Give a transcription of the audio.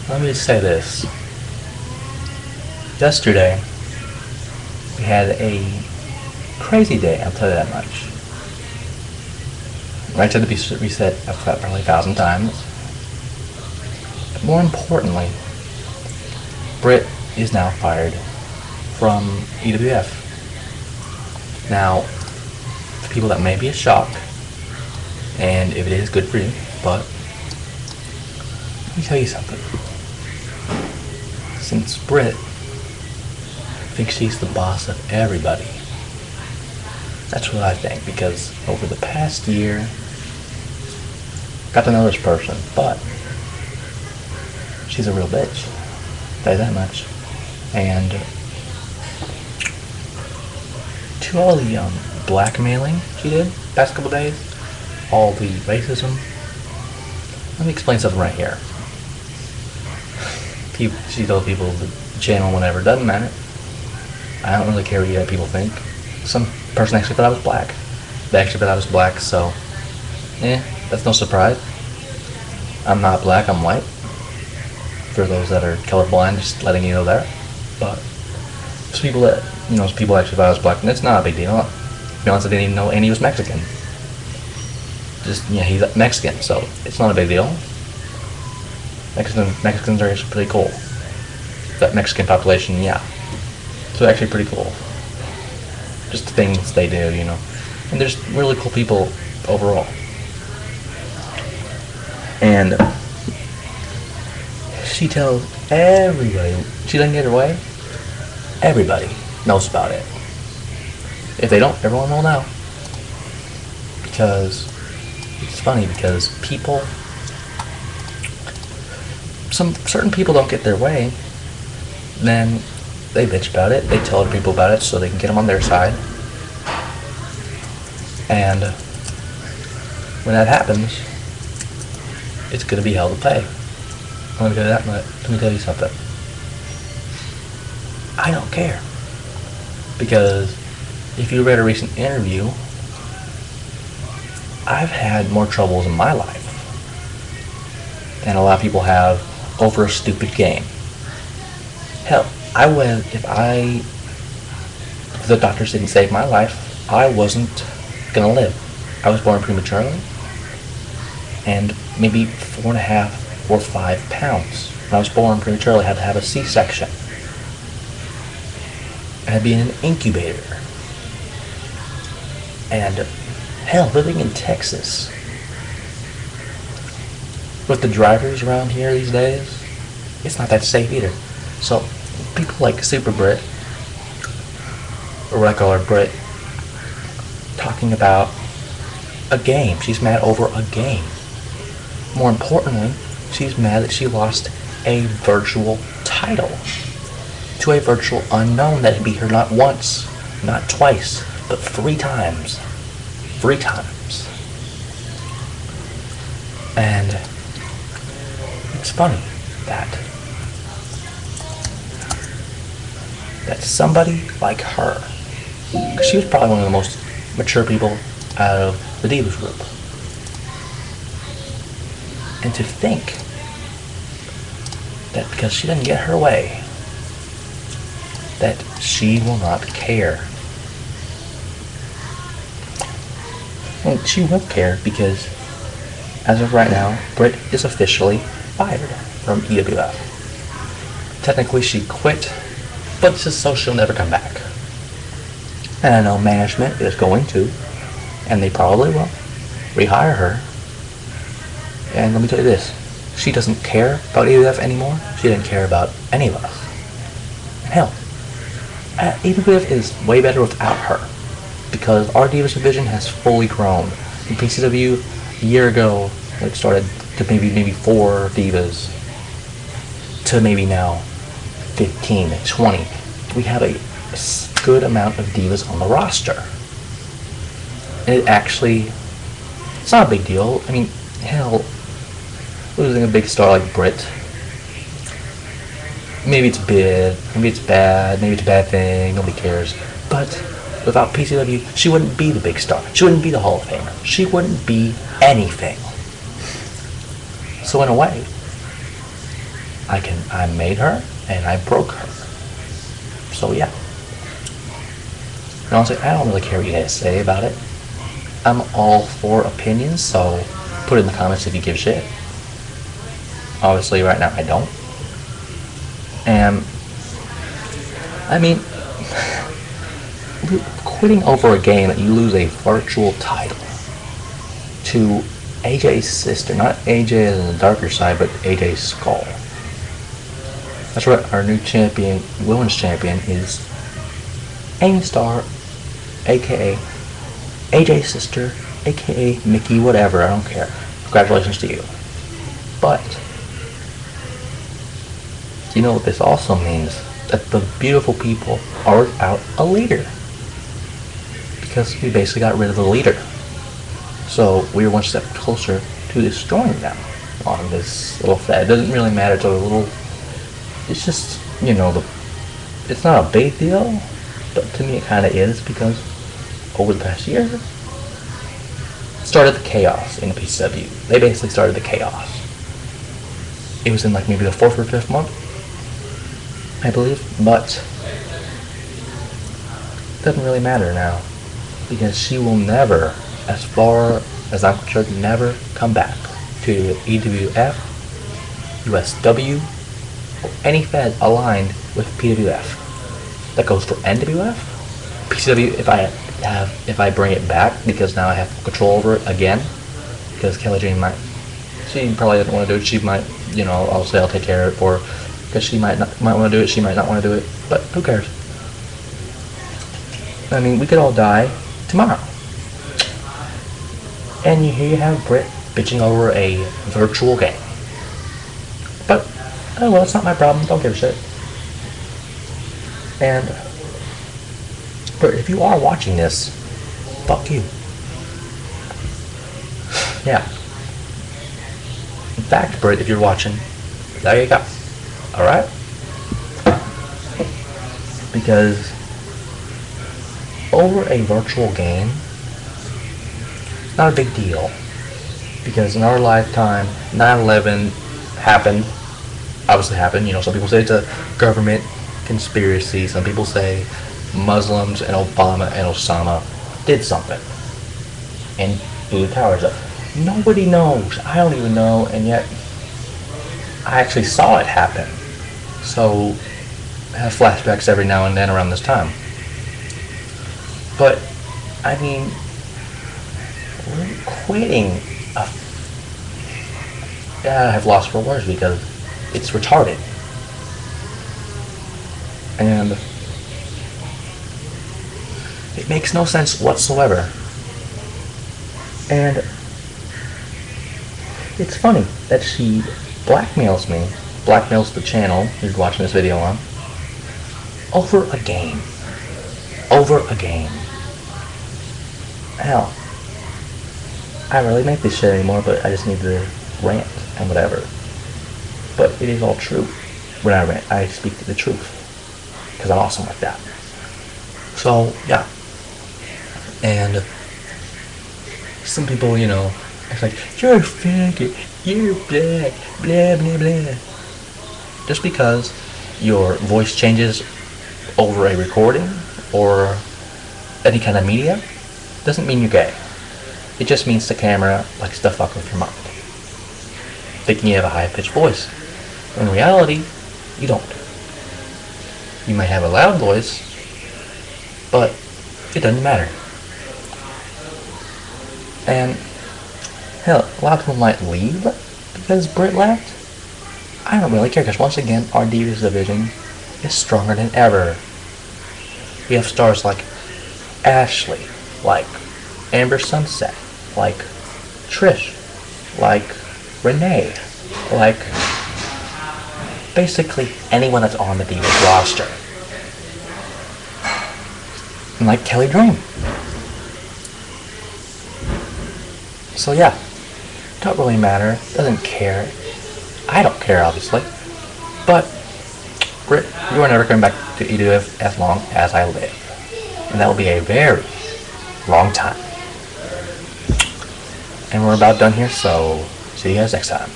Let me just say this. Yesterday, we had a crazy day, I'll tell you that much. Right to the reset, I've said probably 1,000 times. But more importantly, Brit is now fired from EWF. Now, for people that may be a shock, and if it is, good for you, but let me tell you something. Since Brit thinks she's the boss of everybody, that's what I think, because over the past year, got to know this person, but she's a real bitch. I'll tell you that much. And to all the blackmailing she did past couple days, all the racism, let me explain something right here. She told people the channel whatever, doesn't matter. I don't really care what you people think. Some person actually thought I was black. They actually thought I was black, so that's no surprise. I'm not black, I'm white. For those that are colorblind, just letting you know that. But there's people that, people actually thought I was black, and it's not a big deal. To be honest, I didn't even know Andy was Mexican. Just, he's Mexican, so it's not a big deal. Mexicans are actually pretty cool. That Mexican population, yeah. So actually pretty cool. Just the things they do, And there's really cool people overall. And she tells everybody, she doesn't get her way, everybody knows about it. If they don't, everyone will know. Because it's funny, because certain people don't get their way, then they bitch about it, they tell other people about it so they can get them on their side. And when that happens, it's going to be hell to pay. Let me tell you something. I don't care. Because if you read a recent interview, I've had more troubles in my life than a lot of people have over a stupid game. Hell, if the doctors didn't save my life, I wasn't gonna live. I was born prematurely, and maybe 4.5 or 5 pounds. When I was born prematurely, I had to have a C-section. I had to be in an incubator. And hell, living in Texas, with the drivers around here these days, it's not that safe either. So people like Super Brit, or what I call her Brit, talking about a game. She's mad over a game. More importantly, she's mad that she lost a virtual title to a virtual unknown that beat her not once, not twice, but 3 times. 3 times. And it's funny that somebody like her, because she was probably one of the most mature people out of the Divas group, and to think that because she doesn't get her way, that she will not care. Well, she will care, because as of right now, Brit is officially fired from EWF. Technically, she quit, but just so she'll never come back. And I know management is going to, and they probably will, rehire her. And let me tell you this, she doesn't care about EWF anymore. She doesn't care about any of us. And hell, EWF is way better without her, because our Divas division has fully grown. In PCW, a year ago, it started to maybe 4 Divas, to maybe now 15, 20. We have a good amount of Divas on the roster. And it's not a big deal. I mean, hell, losing a big star like Brit, maybe it's bad, maybe it's bad, maybe it's a bad thing, nobody cares. But without PCW, she wouldn't be the big star. She wouldn't be the Hall of Famer. She wouldn't be anything. So in a way, I made her and I broke her. So yeah. And honestly, I don't really care what you guys say about it. I'm all for opinions, so put it in the comments if you give a shit. Obviously, right now I don't. And I mean, quitting over a game that you lose a virtual title to AJ's sister, not AJ as the darker side, but AJ's Skull. That's right, our new champion, women's champion, is Amy Starr, aka AJ's sister, aka Mickey, whatever, I don't care. Congratulations to you. But, you know what this also means? That the beautiful people are without a leader. Because we basically got rid of the leader. So we're one step closer to destroying them on this little fad. It doesn't really matter to a little, it's just, you know, it's not a big deal, but to me it kind of is, because over the past year, started the chaos in the PCW. They basically started the chaos. It was in like maybe the 4th or 5th month, I believe, but it doesn't really matter now, because she will never, as far as I'm concerned, never come back to EWF, USW, or any fed aligned with PWF. That goes for NWF, PCW if I bring it back, because now I have control over it again, because Kelly Jane she probably doesn't want to do it. She might, you know, I'll say I'll take care of it for her, because she might want to do it, she might not want to do it, but who cares? I mean, we could all die tomorrow. And here you have Brit bitching over a virtual game. But, oh well, it's not my problem, don't give a shit. And, Brit, if you are watching this, fuck you. Yeah. In fact, Brit, if you're watching, there you go. Alright? Because over a virtual game, not a big deal. Because in our lifetime, 9/11 happened. Obviously happened. You know, some people say it's a government conspiracy. Some people say Muslims and Obama and Osama did something and blew the towers up. Nobody knows. I don't even know, and yet I actually saw it happen. So I have flashbacks every now and then around this time. But I mean, we're quitting. I have lost for words because it's retarded. And it makes no sense whatsoever. And it's funny that she blackmails me, blackmails the channel you're watching this video on, over a game. Over a game. Hell, I rarely make this shit anymore, but I just need to rant and whatever. But it is all true. When I rant, I speak the truth. Because I'm awesome like that. So, yeah. And some people, you know, it's like, you're a faggot, you're black, blah, blah, blah. Just because your voice changes over a recording or any kind of media doesn't mean you're gay. It just means the camera likes to fuck with your mind, thinking you have a high-pitched voice. In reality, you don't. You might have a loud voice, but it doesn't matter. And hell, a lot of people might leave because Brit left. I don't really care, because once again, our Divas division is stronger than ever. We have stars like Ashley, like Amber Sunset, like Trish, like Renee, like basically anyone that's on the Divas roster. And like Kelly Dream. So yeah, don't really matter, doesn't care. I don't care, obviously. But Brit, you are never coming back to EWF as long as I live. And that will be a very long time. And we're about done here, so see you guys next time.